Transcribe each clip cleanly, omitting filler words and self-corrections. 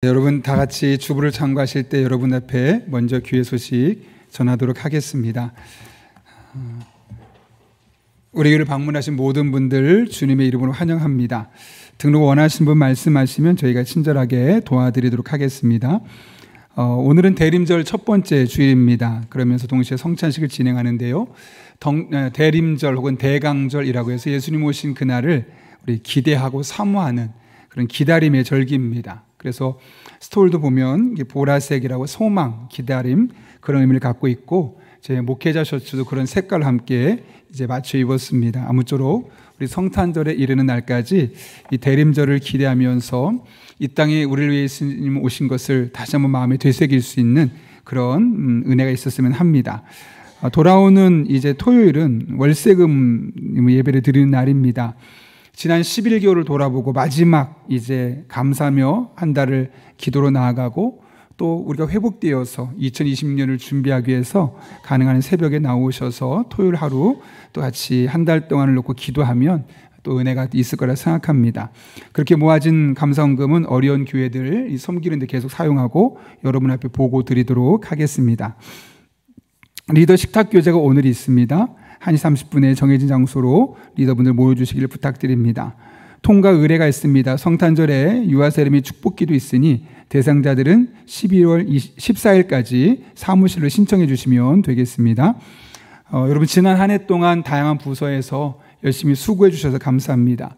여러분 다 같이 주부를 참고하실 때 여러분 앞에 먼저 귀의 소식 전하도록 하겠습니다. 우리 교회를 방문하신 모든 분들 주님의 이름으로 환영합니다. 등록 원하신 분 말씀하시면 저희가 친절하게 도와드리도록 하겠습니다. 오늘은 대림절 첫 번째 주일입니다. 그러면서 동시에 성찬식을 진행하는데요. 대림절 혹은 대강절이라고 해서 예수님 오신 그날을 우리 기대하고 사모하는 그런 기다림의 절기입니다. 그래서 스톨도 보면 보라색이라고 소망, 기다림 그런 의미를 갖고 있고 제 목회자 셔츠도 그런 색깔과 함께 이제 맞춰 입었습니다. 아무쪼록 우리 성탄절에 이르는 날까지 이 대림절을 기대하면서 이 땅에 우리를 위해 예수님 오신 것을 다시 한번 마음에 되새길 수 있는 그런 은혜가 있었으면 합니다. 돌아오는 이제 토요일은 월세금 예배를 드리는 날입니다. 지난 11개월을 돌아보고 마지막 이제 감사하며 한 달을 기도로 나아가고 또 우리가 회복되어서 2026년을 준비하기 위해서 가능한 새벽에 나오셔서 토요일 하루 또 같이 한 달 동안을 놓고 기도하면 또 은혜가 있을 거라 생각합니다. 그렇게 모아진 감사원금은 어려운 교회들 섬기는 데 계속 사용하고 여러분 앞에 보고 드리도록 하겠습니다. 리더 식탁 교제가 오늘 있습니다. 1시 30분에 정해진 장소로 리더분들 모여주시기를 부탁드립니다. 통과 의뢰가 있습니다. 성탄절에 유아세례 축복기도 있으니 대상자들은 12월 14일까지 사무실로 신청해 주시면 되겠습니다. 여러분 지난 한 해 동안 다양한 부서에서 열심히 수고해 주셔서 감사합니다.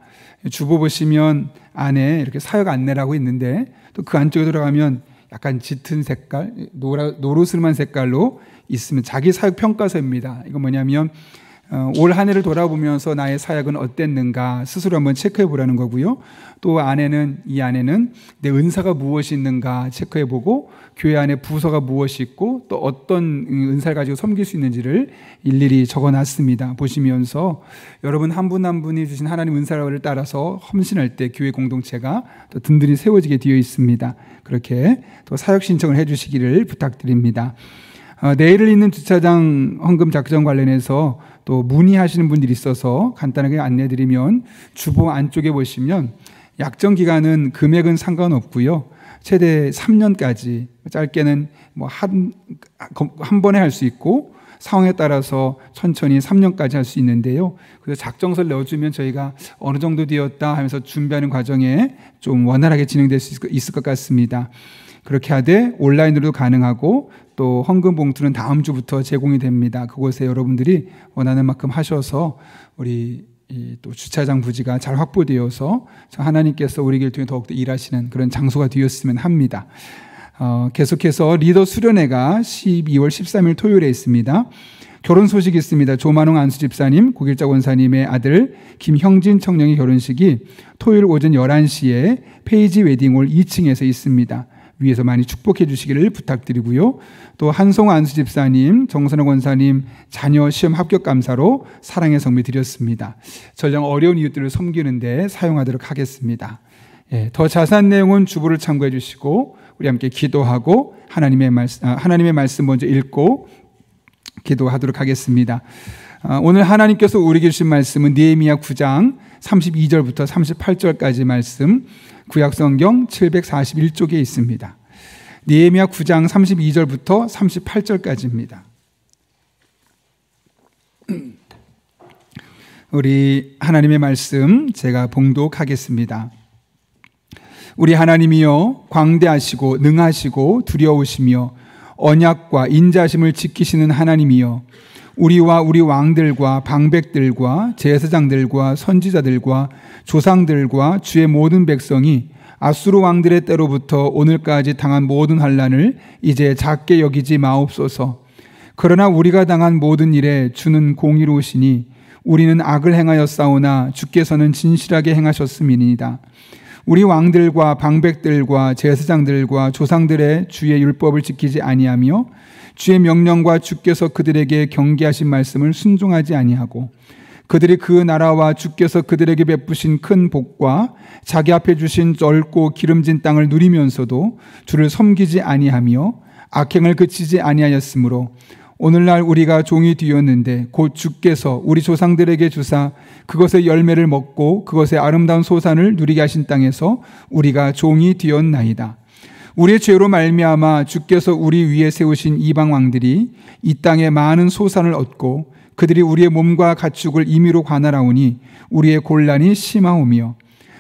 주보 보시면 안에 이렇게 사역 안내라고 있는데 또 그 안쪽에 들어가면 약간 짙은 색깔, 노르스름한 색깔로 있으면 자기 사역 평가서입니다. 이건 뭐냐면 올 한 해를 돌아보면서 나의 사역은 어땠는가 스스로 한번 체크해 보라는 거고요. 또 이 안에는 내 은사가 무엇이 있는가 체크해 보고 교회 안에 부서가 무엇이 있고 또 어떤 은사를 가지고 섬길 수 있는지를 일일이 적어 놨습니다. 보시면서 여러분 한 분 한 분이 주신 하나님 은사를 따라서 헌신할 때 교회 공동체가 또 든든히 세워지게 되어 있습니다. 그렇게 또 사역 신청을 해 주시기를 부탁드립니다. 내일을 잇는 주차장 헌금 작전 관련해서 또 문의하시는 분들이 있어서 간단하게 안내드리면 주보 안쪽에 보시면 약정 기간은 금액은 상관없고요. 최대 3년까지 짧게는 한 번에 할 수 있고 상황에 따라서 천천히 3년까지 할 수 있는데요. 그래서 작정서를 넣어주면 저희가 어느 정도 되었다 하면서 준비하는 과정에 좀 원활하게 진행될 수 있을 것 같습니다. 그렇게 하되 온라인으로도 가능하고 또 헌금 봉투는 다음 주부터 제공이 됩니다. 그곳에 여러분들이 원하는 만큼 하셔서 우리 또 주차장 부지가 잘 확보되어서 하나님께서 우리 교회를 통해 더욱더 일하시는 그런 장소가 되었으면 합니다. 계속해서 리더 수련회가 12월 13일 토요일에 있습니다. 결혼 소식이 있습니다. 조만홍 안수집사님, 고길자 권사님의 아들 김형진 청년의 결혼식이 토요일 오전 11시에 페이지 웨딩홀 2층에서 있습니다. 위에서 많이 축복해 주시기를 부탁드리고요. 또 한송호 안수집사님, 정선호 권사님 자녀 시험 합격 감사로 사랑의 성미 드렸습니다. 전령 어려운 이웃들을 섬기는데 사용하도록 하겠습니다. 더 자세한 내용은 주보를 참고해 주시고 우리 함께 기도하고 하나님의 말씀 먼저 읽고 기도하도록 하겠습니다. 오늘 하나님께서 우리에게 주신 말씀은 느헤미야 9장 32절부터 38절까지 말씀 구약성경 741쪽에 있습니다. 느헤미야 9장 32절부터 38절까지입니다. 우리 하나님의 말씀 제가 봉독하겠습니다. 우리 하나님이여 광대하시고 능하시고 두려우시며 언약과 인자심을 지키시는 하나님이여 우리와 우리 왕들과 방백들과 제사장들과 선지자들과 조상들과 주의 모든 백성이 아수르 왕들의 때로부터 오늘까지 당한 모든 환난을 이제 작게 여기지 마옵소서. 그러나 우리가 당한 모든 일에 주는 공의로우시니 우리는 악을 행하였사오나 주께서는 진실하게 행하셨음이니이다. 우리 왕들과 방백들과 제사장들과 조상들의 주의 율법을 지키지 아니하며 주의 명령과 주께서 그들에게 경계하신 말씀을 순종하지 아니하고 그들이 그 나라와 주께서 그들에게 베푸신 큰 복과 자기 앞에 주신 넓고 기름진 땅을 누리면서도 주를 섬기지 아니하며 악행을 그치지 아니하였으므로 오늘날 우리가 종이 되었는데 곧 주께서 우리 조상들에게 주사 그것의 열매를 먹고 그것의 아름다운 소산을 누리게 하신 땅에서 우리가 종이 되었나이다. 우리의 죄로 말미암아 주께서 우리 위에 세우신 이방 왕들이 이 땅에 많은 소산을 얻고 그들이 우리의 몸과 가축을 임의로 관할하오니 우리의 곤란이 심하오며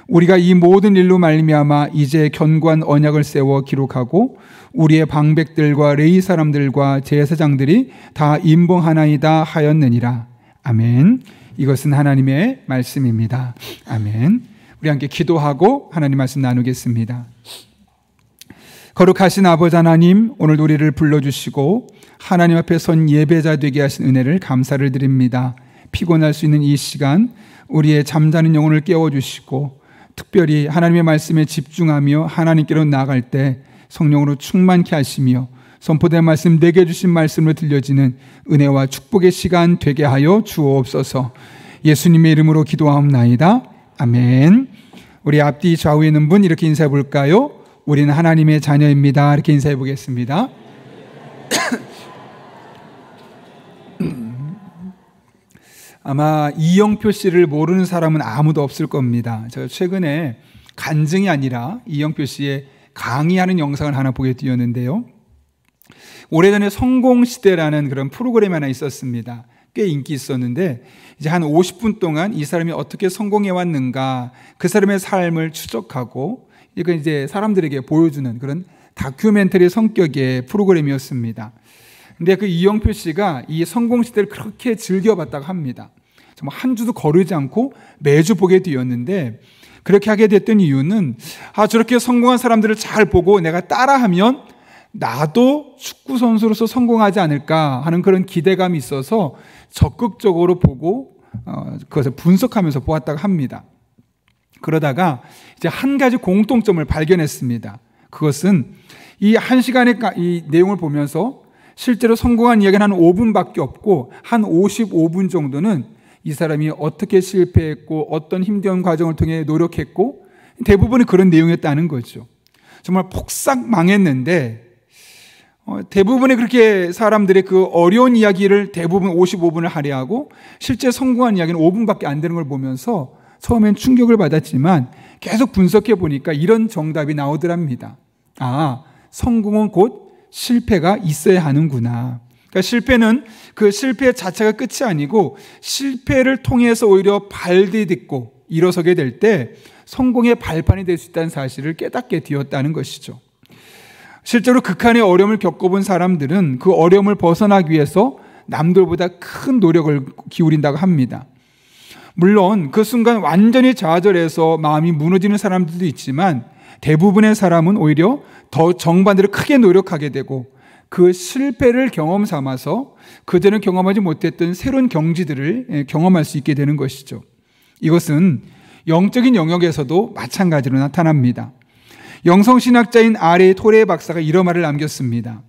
우리가 이 모든 일로 말미암아 이제 견고한 언약을 세워 기록하고 우리의 방백들과 레위 사람들과 제사장들이 다 임봉하나이다 하였느니라. 아멘. 이것은 하나님의 말씀입니다. 아멘. 우리 함께 기도하고 하나님 말씀 나누겠습니다. 거룩하신 아버지 하나님, 오늘 우리를 불러주시고 하나님 앞에 선 예배자 되게 하신 은혜를 감사를 드립니다. 피곤할 수 있는 이 시간 우리의 잠자는 영혼을 깨워주시고 특별히 하나님의 말씀에 집중하며 하나님께로 나아갈 때 성령으로 충만케 하시며 선포된 말씀, 내게 주신 말씀으로 들려지는 은혜와 축복의 시간 되게 하여 주옵소서. 예수님의 이름으로 기도하옵나이다. 아멘. 우리 앞뒤 좌우에 있는 분 이렇게 인사해 볼까요? 우리는 하나님의 자녀입니다. 이렇게 인사해 보겠습니다. 아마 이영표 씨를 모르는 사람은 아무도 없을 겁니다. 제가 최근에 간증이 아니라 이영표 씨의 강의하는 영상을 하나 보게 되었는데요. 오래전에 성공시대라는 그런 프로그램이 하나 있었습니다. 꽤 인기 있었는데 이제 한 50분 동안 이 사람이 어떻게 성공해 왔는가, 그 사람의 삶을 추적하고 이거 이제 사람들에게 보여주는 그런 다큐멘터리 성격의 프로그램이었습니다. 근데 그 이영표 씨가 이 성공시대를 그렇게 즐겨봤다고 합니다. 정말 한 주도 거르지 않고 매주 보게 되었는데, 그렇게 하게 됐던 이유는 저렇게 성공한 사람들을 잘 보고 내가 따라하면 나도 축구 선수로서 성공하지 않을까 하는 그런 기대감이 있어서 적극적으로 보고 그것을 분석하면서 보았다고 합니다. 그러다가 이제 한 가지 공통점을 발견했습니다. 그것은 이 한 시간의 이 내용을 보면서 실제로 성공한 이야기는 한 5분밖에 없고 한 55분 정도는 이 사람이 어떻게 실패했고 어떤 힘든 과정을 통해 노력했고 대부분이 그런 내용이었다는 거죠. 정말 폭삭 망했는데 대부분의 그렇게 사람들의 그 어려운 이야기를 대부분 55분을 할애하고 실제 성공한 이야기는 5분밖에 안 되는 걸 보면서 처음엔 충격을 받았지만 계속 분석해 보니까 이런 정답이 나오더랍니다. 성공은 곧 실패가 있어야 하는구나. 그러니까 실패는 그 실패 자체가 끝이 아니고 실패를 통해서 오히려 발디딛고 일어서게 될 때 성공의 발판이 될 수 있다는 사실을 깨닫게 되었다는 것이죠. 실제로 극한의 어려움을 겪어본 사람들은 그 어려움을 벗어나기 위해서 남들보다 큰 노력을 기울인다고 합니다. 물론 그 순간 완전히 좌절해서 마음이 무너지는 사람들도 있지만 대부분의 사람은 오히려 더 정반대로 크게 노력하게 되고 그 실패를 경험 삼아서 그전에 경험하지 못했던 새로운 경지들을 경험할 수 있게 되는 것이죠. 이것은 영적인 영역에서도 마찬가지로 나타납니다. 영성신학자인 R.A. 토레 박사가 이런 말을 남겼습니다.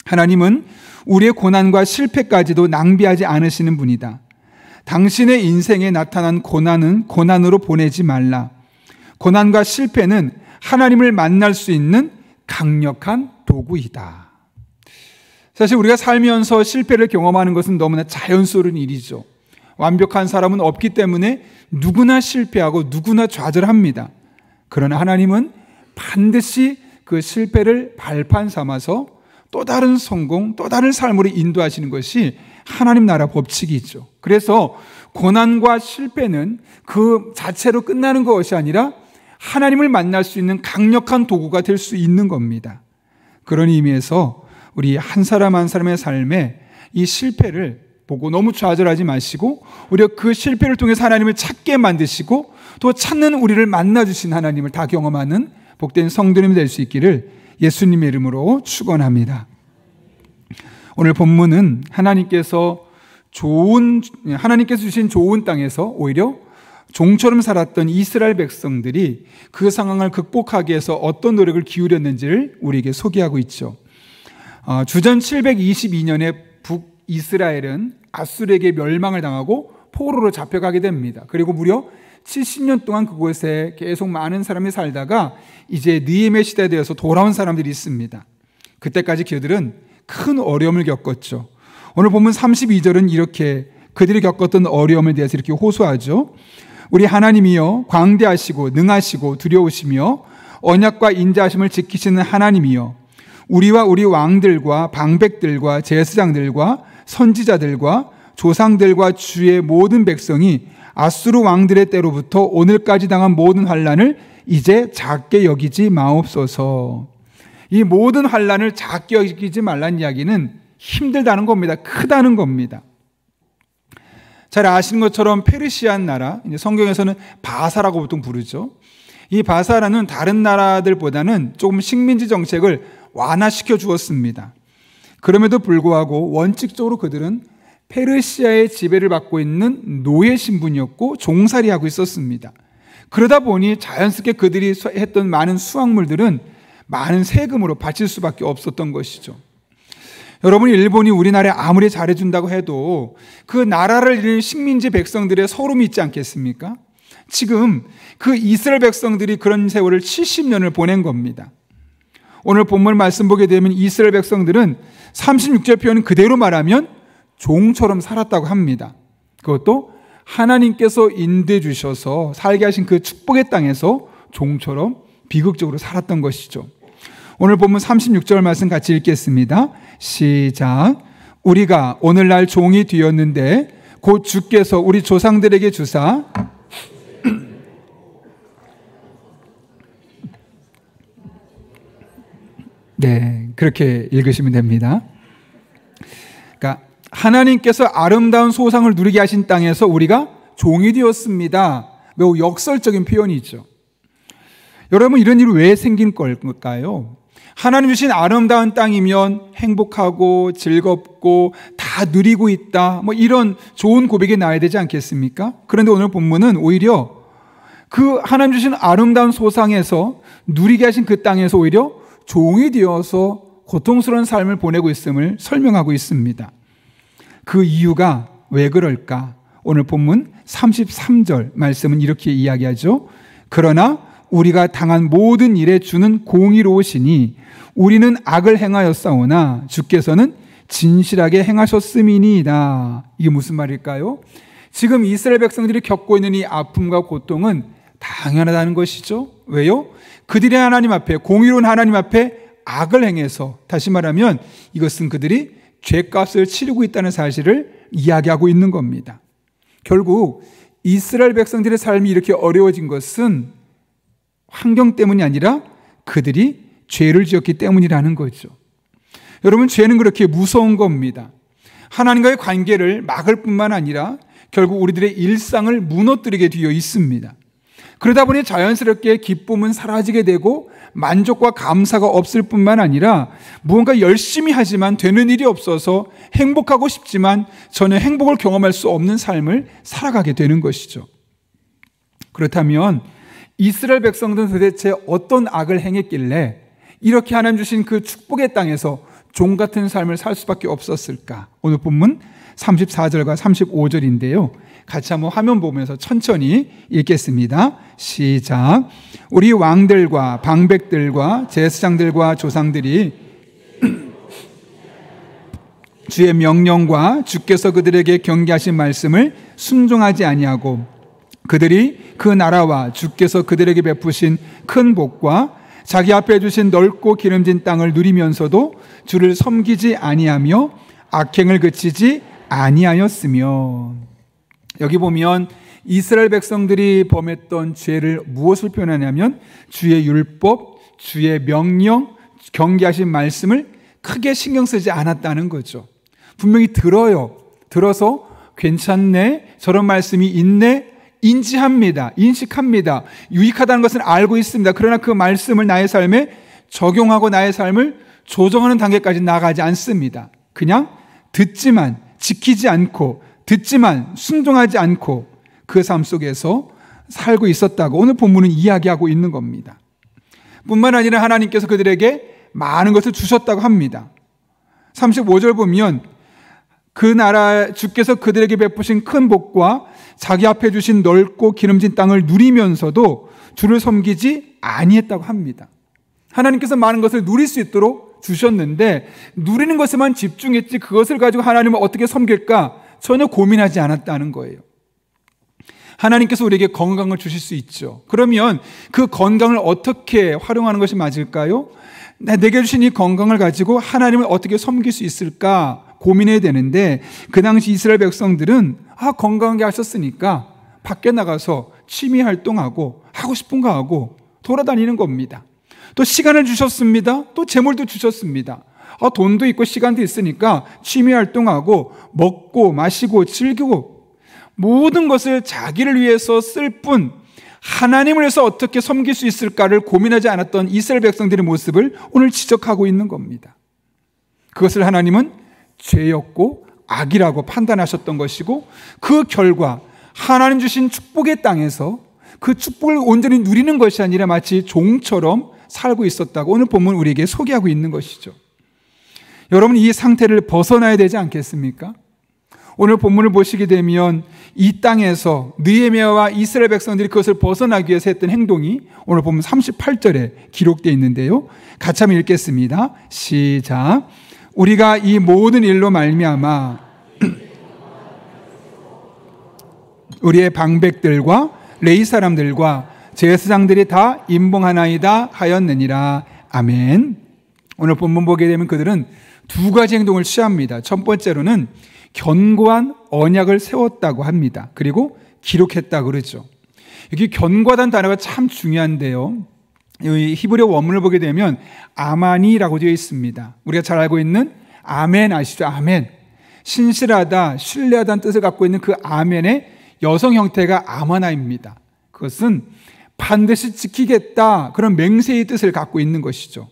하나님은 우리의 고난과 실패까지도 낭비하지 않으시는 분이다. 당신의 인생에 나타난 고난은 고난으로 보내지 말라. 고난과 실패는 하나님을 만날 수 있는 강력한 도구이다. 사실 우리가 살면서 실패를 경험하는 것은 너무나 자연스러운 일이죠. 완벽한 사람은 없기 때문에 누구나 실패하고 누구나 좌절합니다. 그러나 하나님은 반드시 그 실패를 발판 삼아서 또 다른 성공, 또 다른 삶으로 인도하시는 것이 하나님 나라 법칙이죠. 그래서 고난과 실패는 그 자체로 끝나는 것이 아니라 하나님을 만날 수 있는 강력한 도구가 될 수 있는 겁니다. 그런 의미에서 우리 한 사람 한 사람의 삶에 이 실패를 보고 너무 좌절하지 마시고 오히려 그 실패를 통해서 하나님을 찾게 만드시고 또 찾는 우리를 만나주신 하나님을 다 경험하는 복된 성도님이 될 수 있기를 예수님의 이름으로 축원합니다. 오늘 본문은 하나님께서 주신 좋은 땅에서 오히려 종처럼 살았던 이스라엘 백성들이 그 상황을 극복하기 위해서 어떤 노력을 기울였는지를 우리에게 소개하고 있죠. 주전 722년에 북이스라엘은 아수르에게 멸망을 당하고 포로로 잡혀가게 됩니다. 그리고 무려 70년 동안 그곳에 계속 많은 사람이 살다가 이제 느헤미야 시대에 되어서 돌아온 사람들이 있습니다. 그때까지 그들은 큰 어려움을 겪었죠. 오늘 보면 32절은 이렇게 그들이 겪었던 어려움에 대해서 이렇게 호소하죠. 우리 하나님이여 광대하시고 능하시고 두려우시며 언약과 인자하심을 지키시는 하나님이여, 우리와 우리 왕들과 방백들과 제사장들과 선지자들과 조상들과 주의 모든 백성이 아수르 왕들의 때로부터 오늘까지 당한 모든 환난을 이제 작게 여기지 마옵소서. 이 모든 환난을 작게 여기지 말라는 이야기는 힘들다는 겁니다. 크다는 겁니다. 잘 아시는 것처럼 페르시안 나라, 성경에서는 바사라고 보통 부르죠. 이 바사라는 다른 나라들보다는 조금 식민지 정책을 완화시켜 주었습니다. 그럼에도 불구하고 원칙적으로 그들은 페르시아의 지배를 받고 있는 노예 신분이었고 종살이하고 있었습니다. 그러다 보니 자연스럽게 그들이 했던 많은 수확물들은 많은 세금으로 바칠 수밖에 없었던 것이죠. 여러분, 일본이 우리나라에 아무리 잘해준다고 해도 그 나라를 잃은 식민지 백성들의 서름이 있지 않겠습니까? 지금 그 이스라엘 백성들이 그런 세월을 70년을 보낸 겁니다. 오늘 본문 말씀 보게 되면 이스라엘 백성들은 36절 표현 그대로 말하면 종처럼 살았다고 합니다. 그것도 하나님께서 인도해 주셔서 살게 하신 그 축복의 땅에서 종처럼 비극적으로 살았던 것이죠. 오늘 본문 36절 말씀 같이 읽겠습니다. 시작. 우리가 오늘날 종이 되었는데 곧 주께서 우리 조상들에게 주사 네, 그렇게 읽으시면 됩니다. 그러니까 하나님께서 아름다운 소상을 누리게 하신 땅에서 우리가 종이 되었습니다. 매우 역설적인 표현이죠. 여러분, 이런 일이 왜 생긴 걸까요? 하나님 주신 아름다운 땅이면 행복하고 즐겁고 다 누리고 있다, 이런 좋은 고백이 나와야 되지 않겠습니까? 그런데 오늘 본문은 오히려 그 하나님 주신 아름다운 소상에서 누리게 하신 그 땅에서 오히려 종이 되어서 고통스러운 삶을 보내고 있음을 설명하고 있습니다. 그 이유가 왜 그럴까? 오늘 본문 33절 말씀은 이렇게 이야기하죠. 그러나 우리가 당한 모든 일에 주는 공의로우시니 우리는 악을 행하였사오나 주께서는 진실하게 행하셨음이니이다. 이게 무슨 말일까요? 지금 이스라엘 백성들이 겪고 있는 이 아픔과 고통은 당연하다는 것이죠. 왜요? 그들이 하나님 앞에, 공의로운 하나님 앞에 악을 행해서, 다시 말하면 이것은 그들이 죄값을 치르고 있다는 사실을 이야기하고 있는 겁니다. 결국 이스라엘 백성들의 삶이 이렇게 어려워진 것은 환경 때문이 아니라 그들이 죄를 지었기 때문이라는 거죠. 여러분, 죄는 그렇게 무서운 겁니다. 하나님과의 관계를 막을 뿐만 아니라 결국 우리들의 일상을 무너뜨리게 되어 있습니다. 그러다 보니 자연스럽게 기쁨은 사라지게 되고 만족과 감사가 없을 뿐만 아니라 무언가 열심히 하지만 되는 일이 없어서 행복하고 싶지만 전혀 행복을 경험할 수 없는 삶을 살아가게 되는 것이죠. 그렇다면 이스라엘 백성들은 도대체 어떤 악을 행했길래 이렇게 하나님 주신 그 축복의 땅에서 종 같은 삶을 살 수밖에 없었을까? 오늘 본문 34절과 35절인데요. 같이 한번 화면 보면서 천천히 읽겠습니다. 시작. 우리 왕들과 방백들과 제사장들과 조상들이 주의 명령과 주께서 그들에게 경계하신 말씀을 순종하지 아니하고 그들이 그 나라와 주께서 그들에게 베푸신 큰 복과 자기 앞에 주신 넓고 기름진 땅을 누리면서도 주를 섬기지 아니하며 악행을 그치지 아니하였으며. 여기 보면 이스라엘 백성들이 범했던 죄를 무엇을 표현하냐면 주의 율법, 주의 명령, 경계하신 말씀을 크게 신경 쓰지 않았다는 거죠. 분명히 들어서 괜찮네, 저런 말씀이 있네, 인지합니다, 인식합니다, 유익하다는 것은 알고 있습니다. 그러나 그 말씀을 나의 삶에 적용하고 나의 삶을 조정하는 단계까지 나가지 않습니다. 그냥 듣지만 지키지 않고, 듣지만 순종하지 않고 그 삶 속에서 살고 있었다고 오늘 본문은 이야기하고 있는 겁니다. 뿐만 아니라 하나님께서 그들에게 많은 것을 주셨다고 합니다. 35절 보면 그 나라 주께서 그들에게 베푸신 큰 복과 자기 앞에 주신 넓고 기름진 땅을 누리면서도 주를 섬기지 아니했다고 합니다. 하나님께서 많은 것을 누릴 수 있도록 주셨는데 누리는 것에만 집중했지 그것을 가지고 하나님을 어떻게 섬길까 전혀 고민하지 않았다는 거예요. 하나님께서 우리에게 건강을 주실 수 있죠. 그러면 그 건강을 어떻게 활용하는 것이 맞을까요? 내게 주신 이 건강을 가지고 하나님을 어떻게 섬길 수 있을까 고민해야 되는데, 그 당시 이스라엘 백성들은 건강하게 하셨으니까 밖에 나가서 취미 활동하고 하고 싶은 거 하고 돌아다니는 겁니다. 또 시간을 주셨습니다. 또 재물도 주셨습니다. 돈도 있고 시간도 있으니까 취미 활동하고 먹고 마시고 즐기고 모든 것을 자기를 위해서 쓸 뿐 하나님을 위해서 어떻게 섬길 수 있을까를 고민하지 않았던 이스라엘 백성들의 모습을 오늘 지적하고 있는 겁니다. 그것을 하나님은 죄였고 악이라고 판단하셨던 것이고, 그 결과 하나님 주신 축복의 땅에서 그 축복을 온전히 누리는 것이 아니라 마치 종처럼 살고 있었다고 오늘 본문 우리에게 소개하고 있는 것이죠. 여러분, 이 상태를 벗어나야 되지 않겠습니까? 오늘 본문을 보시게 되면 이 땅에서 느헤미야와 이스라엘 백성들이 그것을 벗어나기 위해서 했던 행동이 오늘 본문 38절에 기록되어 있는데요. 같이 한번 읽겠습니다. 시작. 우리가 이 모든 일로 말미암아 우리의 방백들과 레위 사람들과 제사장들이 다 임봉하나이다 하였느니라. 아멘. 오늘 본문 보게 되면 그들은 두 가지 행동을 취합니다. 첫 번째로는 견고한 언약을 세웠다고 합니다. 그리고 기록했다고 그러죠. 여기 견고하다는 단어가 참 중요한데요. 이 히브리어 원문을 보게 되면 아마니라고 되어 있습니다. 우리가 잘 알고 있는 아멘 아시죠? 아멘. 신실하다, 신뢰하다는 뜻을 갖고 있는 그 아멘의 여성 형태가 아마나입니다. 그것은 반드시 지키겠다, 그런 맹세의 뜻을 갖고 있는 것이죠.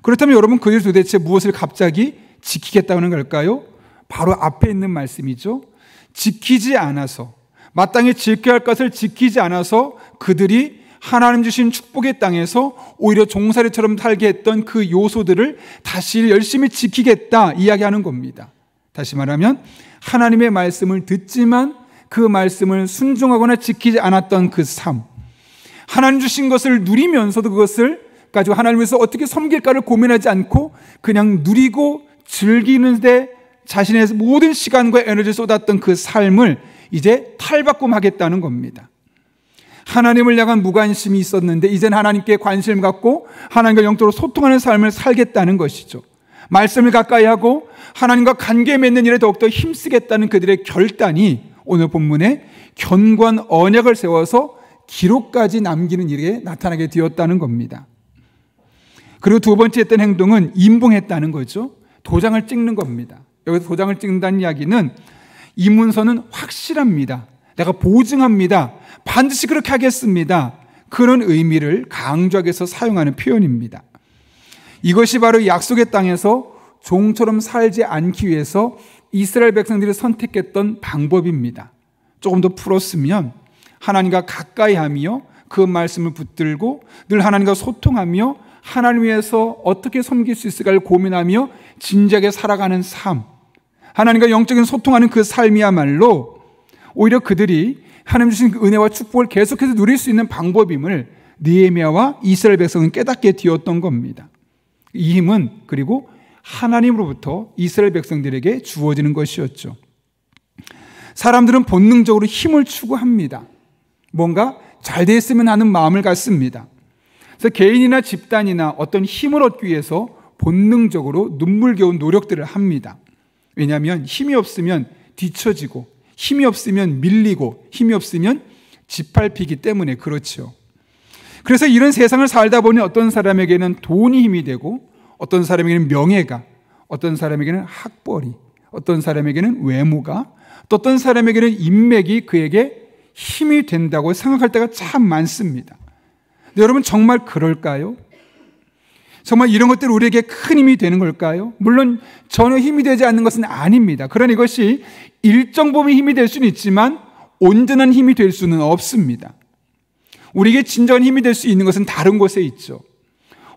그렇다면 여러분, 그들이 도대체 무엇을 갑자기 지키겠다는 걸까요? 바로 앞에 있는 말씀이죠. 지키지 않아서, 마땅히 지켜야 할 것을 지키지 않아서 그들이 하나님 주신 축복의 땅에서 오히려 종살이처럼 살게 했던 그 요소들을 다시 열심히 지키겠다 이야기하는 겁니다. 다시 말하면 하나님의 말씀을 듣지만 그 말씀을 순종하거나 지키지 않았던 그 삶, 하나님 주신 것을 누리면서도 그것을 가지고 하나님께서 어떻게 섬길까를 고민하지 않고 그냥 누리고 즐기는데 자신의 모든 시간과 에너지를 쏟았던 그 삶을 이제 탈바꿈하겠다는 겁니다. 하나님을 향한 무관심이 있었는데 이제는 하나님께 관심을 갖고 하나님과 영적으로 소통하는 삶을 살겠다는 것이죠. 말씀을 가까이 하고 하나님과 관계 맺는 일에 더욱더 힘쓰겠다는 그들의 결단이 오늘 본문에 견고한 언약을 세워서 기록까지 남기는 일에 나타나게 되었다는 겁니다. 그리고 두 번째 했던 행동은 임봉했다는 거죠. 도장을 찍는 겁니다. 여기서 도장을 찍는다는 이야기는 이 문서는 확실합니다. 내가 보증합니다. 반드시 그렇게 하겠습니다. 그런 의미를 강조하기 위해서 사용하는 표현입니다. 이것이 바로 약속의 땅에서 종처럼 살지 않기 위해서 이스라엘 백성들이 선택했던 방법입니다. 조금 더 풀었으면 하나님과 가까이 하며 그 말씀을 붙들고 늘 하나님과 소통하며 하나님 위해서 어떻게 섬길 수 있을까를 고민하며 진지하게 살아가는 삶, 하나님과 영적인 소통하는 그 삶이야말로 오히려 그들이 하나님 주신 그 은혜와 축복을 계속해서 누릴 수 있는 방법임을 느헤미야와 이스라엘 백성은 깨닫게 되었던 겁니다. 이 힘은 그리고 하나님으로부터 이스라엘 백성들에게 주어지는 것이었죠. 사람들은 본능적으로 힘을 추구합니다. 뭔가 잘 됐으면 하는 마음을 갖습니다. 그래서 개인이나 집단이나 어떤 힘을 얻기 위해서 본능적으로 눈물겨운 노력들을 합니다. 왜냐하면 힘이 없으면 뒤처지고 힘이 없으면 밀리고 힘이 없으면 짓밟히기 때문에 그렇죠. 그래서 이런 세상을 살다 보니 어떤 사람에게는 돈이 힘이 되고 어떤 사람에게는 명예가, 어떤 사람에게는 학벌이, 어떤 사람에게는 외모가, 또 어떤 사람에게는 인맥이 그에게 힘이 된다고 생각할 때가 참 많습니다. 근데 여러분, 정말 그럴까요? 정말 이런 것들이 우리에게 큰 힘이 되는 걸까요? 물론 전혀 힘이 되지 않는 것은 아닙니다. 그러나 이것이 일정 부분 힘이 될 수는 있지만 온전한 힘이 될 수는 없습니다. 우리에게 진정한 힘이 될 수 있는 것은 다른 곳에 있죠.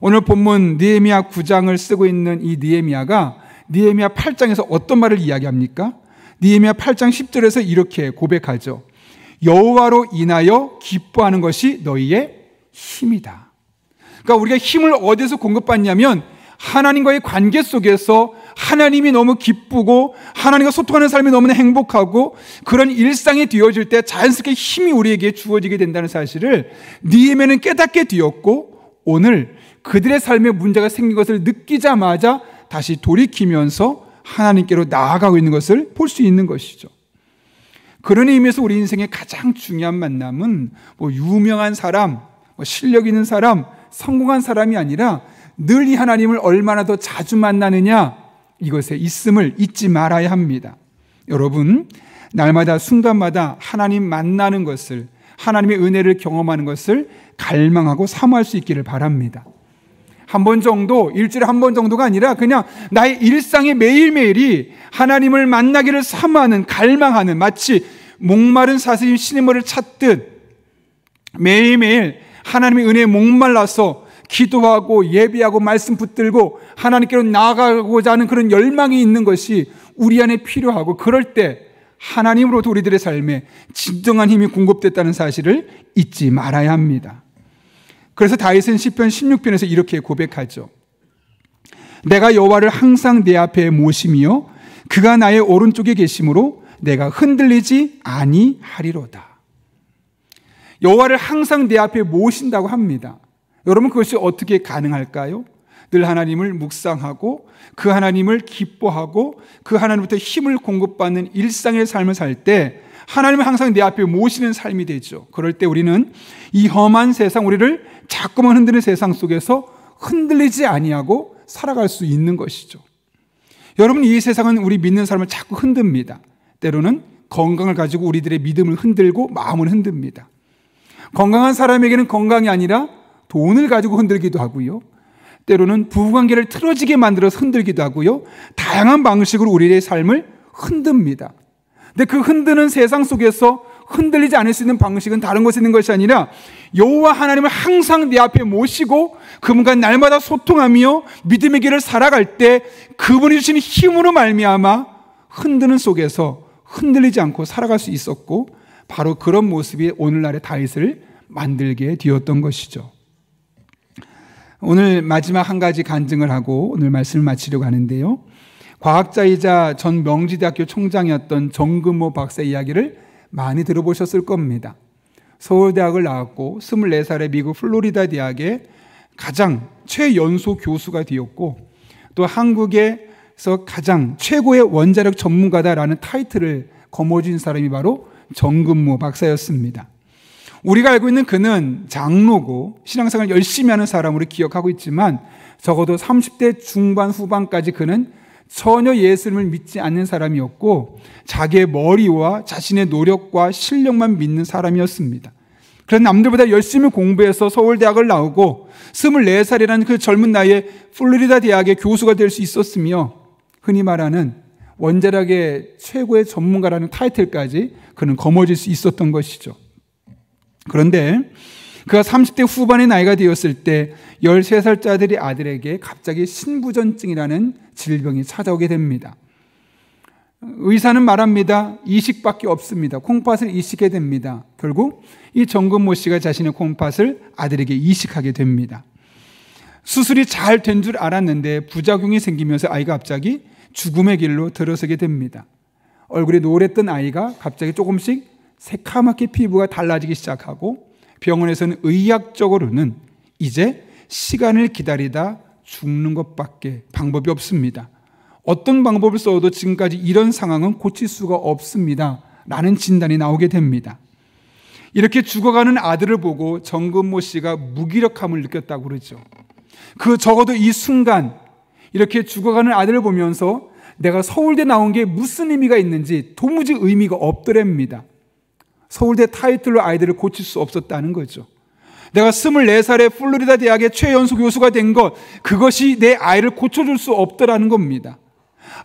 오늘 본문 느헤미야 9장을 쓰고 있는 이 느헤미야가 느헤미야 8장에서 어떤 말을 이야기합니까? 느헤미야 8장 10절에서 이렇게 고백하죠. 여호와로 인하여 기뻐하는 것이 너희의 힘이다. 그러니까 우리가 힘을 어디서 공급받냐면 하나님과의 관계 속에서 하나님이 너무 기쁘고 하나님과 소통하는 삶이 너무나 행복하고 그런 일상이 되어질 때 자연스럽게 힘이 우리에게 주어지게 된다는 사실을 느헤미야는 깨닫게 되었고, 오늘 그들의 삶에 문제가 생긴 것을 느끼자마자 다시 돌이키면서 하나님께로 나아가고 있는 것을 볼 수 있는 것이죠. 그런 의미에서 우리 인생의 가장 중요한 만남은 유명한 사람, 실력 있는 사람, 성공한 사람이 아니라 늘 이 하나님을 얼마나 더 자주 만나느냐, 이것에 있음을 잊지 말아야 합니다. 여러분, 날마다 순간마다 하나님 만나는 것을, 하나님의 은혜를 경험하는 것을 갈망하고 사모할 수 있기를 바랍니다. 한 번 정도, 일주일에 한 번 정도가 아니라 그냥 나의 일상의 매일매일이 하나님을 만나기를 사모하는, 갈망하는, 마치 목마른 사슴이 시냇물을 찾듯 매일매일 하나님의 은혜에 목말라서 기도하고 예배하고 말씀 붙들고 하나님께로 나아가고자 하는 그런 열망이 있는 것이 우리 안에 필요하고, 그럴 때 하나님으로부터 우리들의 삶에 진정한 힘이 공급됐다는 사실을 잊지 말아야 합니다. 그래서 다윗은 시편 16편에서 이렇게 고백하죠. 내가 여호와를 항상 내 앞에 모심이요 그가 나의 오른쪽에 계심으로 내가 흔들리지 아니하리로다. 여호와를 항상 내 앞에 모신다고 합니다. 여러분, 그것이 어떻게 가능할까요? 늘 하나님을 묵상하고 그 하나님을 기뻐하고 그 하나님부터 힘을 공급받는 일상의 삶을 살 때 하나님을 항상 내 앞에 모시는 삶이 되죠. 그럴 때 우리는 이 험한 세상, 우리를 자꾸만 흔드는 세상 속에서 흔들리지 아니하고 살아갈 수 있는 것이죠. 여러분, 이 세상은 우리 믿는 사람을 자꾸 흔듭니다. 때로는 건강을 가지고 우리들의 믿음을 흔들고 마음을 흔듭니다. 건강한 사람에게는 건강이 아니라 돈을 가지고 흔들기도 하고요, 때로는 부부관계를 틀어지게 만들어서 흔들기도 하고요, 다양한 방식으로 우리의 삶을 흔듭니다. 근데 그 흔드는 세상 속에서 흔들리지 않을 수 있는 방식은 다른 곳에 있는 것이 아니라 여호와 하나님을 항상 내 앞에 모시고 그분과 날마다 소통하며 믿음의 길을 살아갈 때 그분이 주시는 힘으로 말미암아 흔드는 속에서 흔들리지 않고 살아갈 수 있었고, 바로 그런 모습이 오늘날의 다윗을 만들게 되었던 것이죠. 오늘 마지막 한 가지 간증을 하고 오늘 말씀을 마치려고 하는데요, 과학자이자 전 명지대학교 총장이었던 정근모 박사 이야기를 많이 들어보셨을 겁니다. 서울대학을 나왔고 24살에 미국 플로리다 대학의 가장 최연소 교수가 되었고, 또 한국에서 가장 최고의 원자력 전문가다라는 타이틀을 거머쥔 사람이 바로 정근모 박사였습니다. 우리가 알고 있는 그는 장로고 신앙생활을 열심히 하는 사람으로 기억하고 있지만, 적어도 30대 중반 후반까지 그는 전혀 예수님을 믿지 않는 사람이었고 자기의 머리와 자신의 노력과 실력만 믿는 사람이었습니다. 그래서 남들보다 열심히 공부해서 서울대학을 나오고 24살이라는 그 젊은 나이에 플로리다 대학의 교수가 될 수 있었으며, 흔히 말하는 원자력의 최고의 전문가라는 타이틀까지 그는 거머쥘 수 있었던 것이죠. 그런데 그가 30대 후반의 나이가 되었을 때 13살짜리 아들에게 갑자기 신부전증이라는 질병이 찾아오게 됩니다. 의사는 말합니다. 이식밖에 없습니다. 콩팥을 이식해야 됩니다. 결국 이 정근모 씨가 자신의 콩팥을 아들에게 이식하게 됩니다. 수술이 잘 된 줄 알았는데 부작용이 생기면서 아이가 갑자기 죽음의 길로 들어서게 됩니다. 얼굴이 노랬던 아이가 갑자기 조금씩 새카맣게 피부가 달라지기 시작하고, 병원에서는 의학적으로는 이제 시간을 기다리다 죽는 것밖에 방법이 없습니다. 어떤 방법을 써도 지금까지 이런 상황은 고칠 수가 없습니다 라는 진단이 나오게 됩니다. 이렇게 죽어가는 아들을 보고 정근모 씨가 무기력함을 느꼈다고 그러죠. 적어도 이 순간 이렇게 죽어가는 아들을 보면서 내가 서울대 나온 게 무슨 의미가 있는지 도무지 의미가 없더랍니다. 서울대 타이틀로 아이들을 고칠 수 없었다는 거죠. 내가 24살에 플로리다 대학의 최연소 교수가 된 것, 그것이 내 아이를 고쳐줄 수 없더라는 겁니다.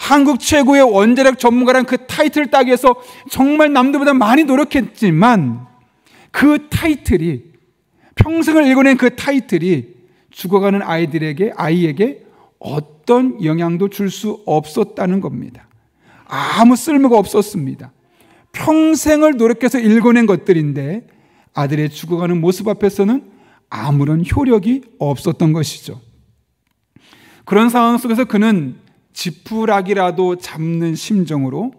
한국 최고의 원자력 전문가란 그 타이틀을 따기 위해서 정말 남들보다 많이 노력했지만 그 타이틀이, 평생을 읽어낸 그 타이틀이 죽어가는 아이에게 어떤 영향도 줄 수 없었다는 겁니다. 아무 쓸모가 없었습니다. 평생을 노력해서 읽어낸 것들인데 아들의 죽어가는 모습 앞에서는 아무런 효력이 없었던 것이죠. 그런 상황 속에서 그는 지푸라기라도 잡는 심정으로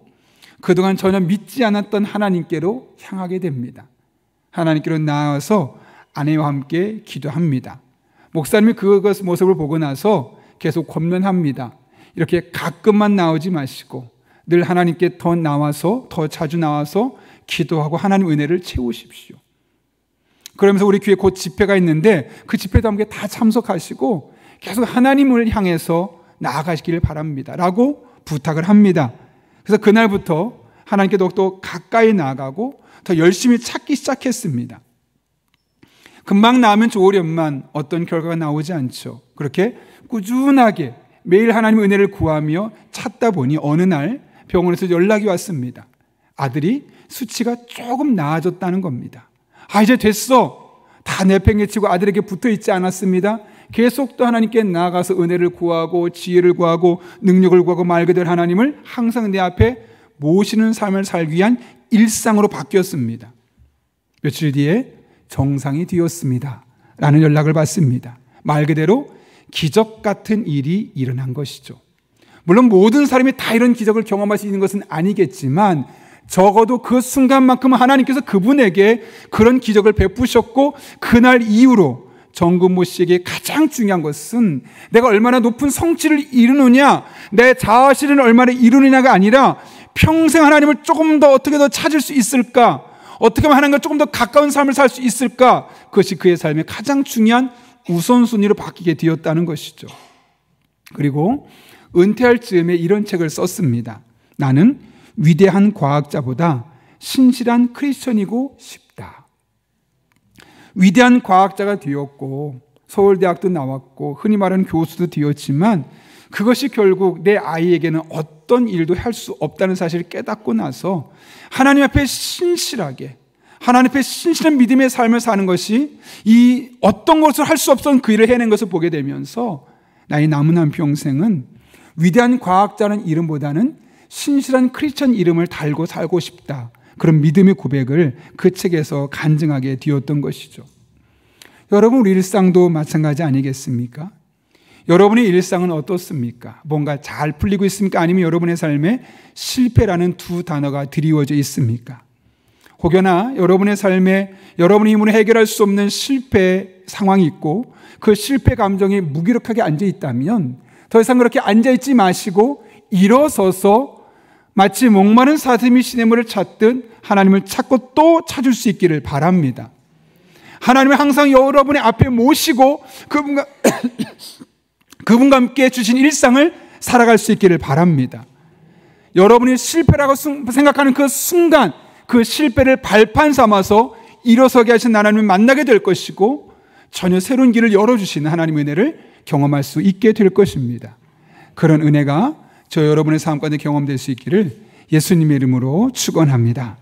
그동안 전혀 믿지 않았던 하나님께로 향하게 됩니다. 하나님께로 나아가서 아내와 함께 기도합니다. 목사님이 그 모습을 보고 나서 계속 권면합니다. 이렇게 가끔만 나오지 마시고 늘 하나님께 더 나와서, 더 자주 나와서 기도하고 하나님 은혜를 채우십시오. 그러면서 우리 교회 곧 집회가 있는데 그 집회도 함께 다 참석하시고 계속 하나님을 향해서 나아가시기를 바랍니다 라고 부탁을 합니다. 그래서 그날부터 하나님께 더욱더 가까이 나아가고 더 열심히 찾기 시작했습니다. 금방 나오면 좋으련만 어떤 결과가 나오지 않죠. 그렇게 꾸준하게 매일 하나님의 은혜를 구하며 찾다 보니 어느 날 병원에서 연락이 왔습니다. 아들이 수치가 조금 나아졌다는 겁니다. 이제 됐어. 다 내팽개치고 아들에게 붙어 있지 않았습니다. 계속 또 하나님께 나아가서 은혜를 구하고 지혜를 구하고 능력을 구하고 말 그대로 하나님을 항상 내 앞에 모시는 삶을 살기 위한 일상으로 바뀌었습니다. 며칠 뒤에 정상이 되었습니다 라는 연락을 받습니다. 말 그대로 기적 같은 일이 일어난 것이죠. 물론 모든 사람이 다 이런 기적을 경험할 수 있는 것은 아니겠지만 적어도 그 순간만큼은 하나님께서 그분에게 그런 기적을 베푸셨고 그날 이후로 정근모 씨에게 가장 중요한 것은 내가 얼마나 높은 성취를 이루느냐, 내 자아실은 얼마나 이루느냐가 아니라 평생 하나님을 조금 더 어떻게 더 찾을 수 있을까, 어떻게 하면 하나님과 조금 더 가까운 삶을 살 수 있을까, 그것이 그의 삶의 가장 중요한 우선순위로 바뀌게 되었다는 것이죠. 그리고 은퇴할 즈음에 이런 책을 썼습니다. 나는 위대한 과학자보다 신실한 크리스천이고 싶다. 위대한 과학자가 되었고 서울대학도 나왔고 흔히 말하는 교수도 되었지만 그것이 결국 내 아이에게는 어떤 일도 할 수 없다는 사실을 깨닫고 나서 하나님 앞에 신실하게, 하나님 앞에 신실한 믿음의 삶을 사는 것이 이 어떤 것을 할 수 없었던 그 일을 해낸 것을 보게 되면서 나의 남은 한 평생은 위대한 과학자는 이름보다는 신실한 크리스천 이름을 달고 살고 싶다. 그런 믿음의 고백을 그 책에서 간증하게 되었던 것이죠. 여러분, 우리 일상도 마찬가지 아니겠습니까? 여러분의 일상은 어떻습니까? 뭔가 잘 풀리고 있습니까? 아니면 여러분의 삶에 실패라는 두 단어가 드리워져 있습니까? 혹여나 여러분의 삶에 여러분의 힘으로 해결할 수 없는 실패 상황이 있고 그 실패 감정이 무기력하게 앉아 있다면 더 이상 그렇게 앉아 있지 마시고 일어서서 마치 목마른 사슴이 시냇물을 찾듯 하나님을 찾고 또 찾을 수 있기를 바랍니다. 하나님을 항상 여러분의 앞에 모시고 그분과 함께 주신 일상을 살아갈 수 있기를 바랍니다. 여러분이 실패라고 생각하는 그 순간 그 실패를 발판 삼아서 일어서게 하신 하나님을 만나게 될 것이고 전혀 새로운 길을 열어주시는 하나님의 은혜를 경험할 수 있게 될 것입니다. 그런 은혜가 저 여러분의 삶 가운데 경험될 수 있기를 예수님의 이름으로 축원합니다.